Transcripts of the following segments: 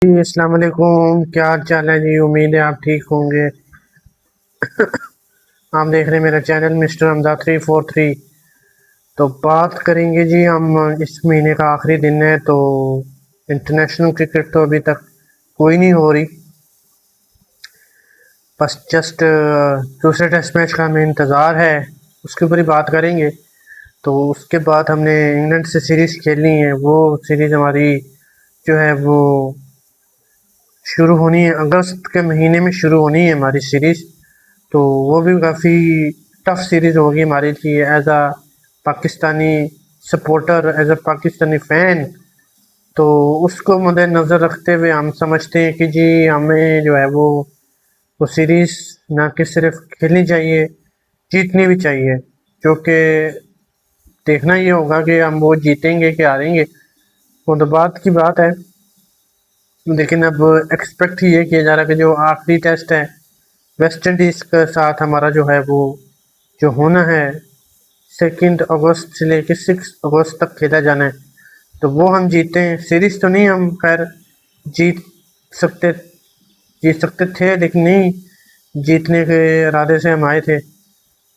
जी अस्सलाम वालेकुम, क्या हाल चाल है जी। उम्मीद है आप ठीक होंगे। आप देख रहे हैं मेरा चैनल मिस्टर हमजा 343। तो बात करेंगे जी हम, इस महीने का आखिरी दिन है तो इंटरनेशनल क्रिकेट तो अभी तक कोई नहीं हो रही, बस जस्ट दूसरे टेस्ट मैच का हमें इंतज़ार है, उसके ऊपर ही बात करेंगे। तो उसके बाद हमने इंग्लैंड से सीरीज़ खेलनी है, वो सीरीज़ हमारी जो है वो शुरू होनी है, अगस्त के महीने में शुरू होनी है हमारी सीरीज़। तो वो भी काफ़ी टफ सीरीज़ होगी हमारे लिए as a Pakistani supporter, as a Pakistani fan. तो उसको मद्देनज़र रखते हुए हम समझते हैं कि जी हमें जो है वो सीरीज़ ना कि सिर्फ खेलनी चाहिए, जीतनी भी चाहिए। जो कि देखना ये होगा कि हम वो जीतेंगे कि हारेंगे, वो तो बात की बात है। लेकिन अब एक्सपेक्ट ये किया जा रहा है कि जो आखिरी टेस्ट है वेस्ट इंडीज़ के साथ हमारा जो है वो जो होना है 2 अगस्त से लेकर 6 अगस्त तक खेला जाना है, तो वो हम जीते हैं। सीरीज तो नहीं हम खैर जीत सकते जीत सकते थे, लेकिन नहीं, जीतने के इरादे से हम आए थे।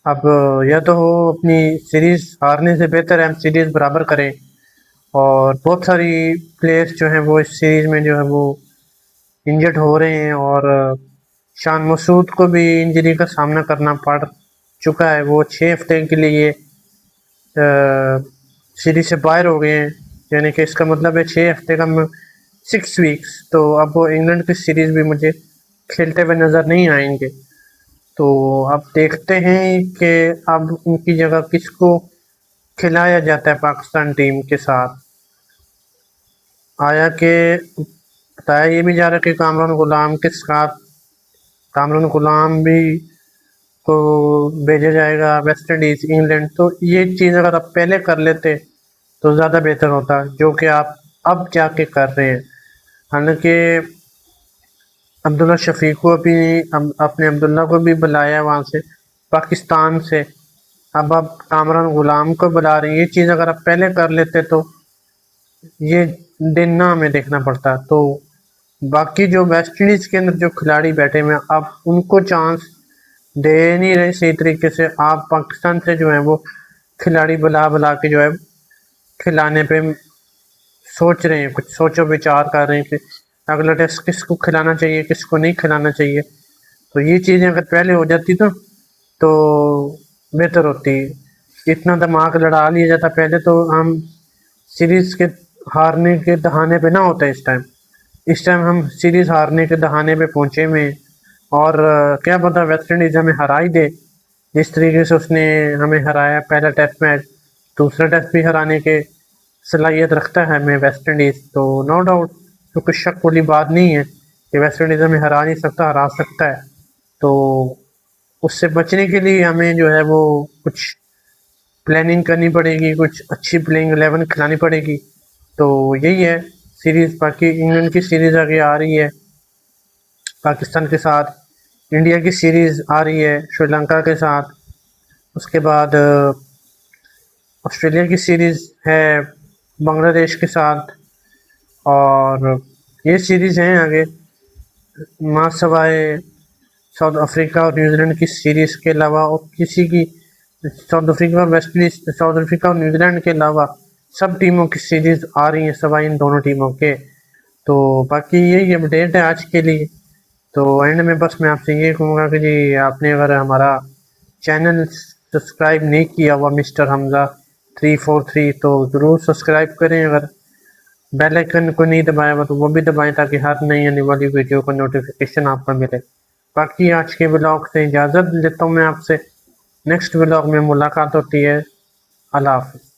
अब या तो हो अपनी सीरीज हारने से बेहतर है हम सीरीज बराबर करें। और बहुत सारी प्लेयर्स जो हैं वो इस सीरीज में जो है वो इंजर्ड हो रहे हैं, और शान मसूद को भी इंजरी का सामना करना पड़ चुका है। वो 6 हफ्ते के लिए सीरीज से बाहर हो गए हैं, यानी कि इसका मतलब है 6 हफ्ते का 6 वीक्स। तो अब वो इंग्लैंड की सीरीज भी मुझे खेलते हुए नज़र नहीं आएंगे। तो अब देखते हैं कि अब उनकी जगह किसको खिलाया जाता है पाकिस्तान टीम के साथ। आया कि बताया ये भी जा रहा है कि कामरान गुलाम के साथ कामरान गुलाम भी को भेजा जाएगा वेस्ट इंडीज़ इंग्लैंड। तो ये चीज़ अगर आप पहले कर लेते तो ज़्यादा बेहतर होता, जो कि आप अब जाके कर रहे हैं। हालांकि अब्दुल्ला शफीक को भी अपने अब्दुल्ला को भी बुलाया वहाँ से पाकिस्तान से, अब आप कामरान गुलाम को बुला रहे हैं। ये चीज़ अगर आप पहले कर लेते तो ये दिन ना हमें देखना पड़ता। तो बाकी जो वेस्ट इंडीज़ के अंदर जो खिलाड़ी बैठे हुए हैं, आप उनको चांस दे नहीं रहे सही तरीके से। आप पाकिस्तान से जो है वो खिलाड़ी बुला बुला के जो है खिलाने पे सोच रहे हैं, कुछ सोचो विचार कर रहे हैं कि अगला टेस्ट किसको खिलाना चाहिए किसको नहीं खिलाना चाहिए। तो ये चीज़ें अगर पहले हो जाती तो बेहतर होती। इतना दिमाग लड़ा लिया जाता पहले तो हम सीरीज़ के हारने के दहाने पे ना होता। इस टाइम हम सीरीज़ हारने के दहाने पे पहुँचे हुए हैं। और क्या पता वेस्ट इंडीज़ हमें हरा ही दे, जिस तरीके से उसने हमें हराया पहला टेस्ट मैच। दूसरा टेस्ट भी हराने के सलाहियत रखता है हमें वेस्ट इंडीज़, तो नो डाउट तो कुछ शक वाली बात नहीं है कि वेस्ट इंडीज़ हमें हरा नहीं सकता, हरा सकता है। तो उससे बचने के लिए हमें जो है वो कुछ प्लानिंग करनी पड़ेगी, कुछ अच्छी प्लेइंग 11 खिलानी पड़ेगी। तो यही है सीरीज़। बाकी इंग्लैंड की सीरीज़ आगे आ रही है पाकिस्तान के साथ, इंडिया की सीरीज़ आ रही है श्रीलंका के साथ, उसके बाद ऑस्ट्रेलिया की सीरीज़ है बांग्लादेश के साथ। और ये सीरीज़ हैं आगे माँ सवाए साउथ अफ्रीका और न्यूजीलैंड की सीरीज़ के अलावा, और किसी की साउथ अफ्रीका और वेस्ट इंडीज, साउथ अफ्रीका और न्यूजीलैंड के अलावा सब टीमों की सीरीज़ आ रही हैं सवाई इन दोनों टीमों के। तो बाकी यही अपडेट है आज के लिए। तो एंड में बस मैं आपसे ये कहूँगा कि जी आपने अगर हमारा चैनल सब्सक्राइब नहीं किया हुआ मिस्टर हमजा 343 तो ज़रूर सब्सक्राइब करें। अगर बेल आइकन को नहीं दबाया हुआ तो वो भी दबाएं, ताकि हर नई आने वाली वीडियो का नोटिफिकेशन आपको मिले। बाकी आज के ब्लॉग से इजाज़त लेता हूँ मैं आपसे, नेक्स्ट ब्लॉग में मुलाकात होती है। अल्लाह हाफ़िज़।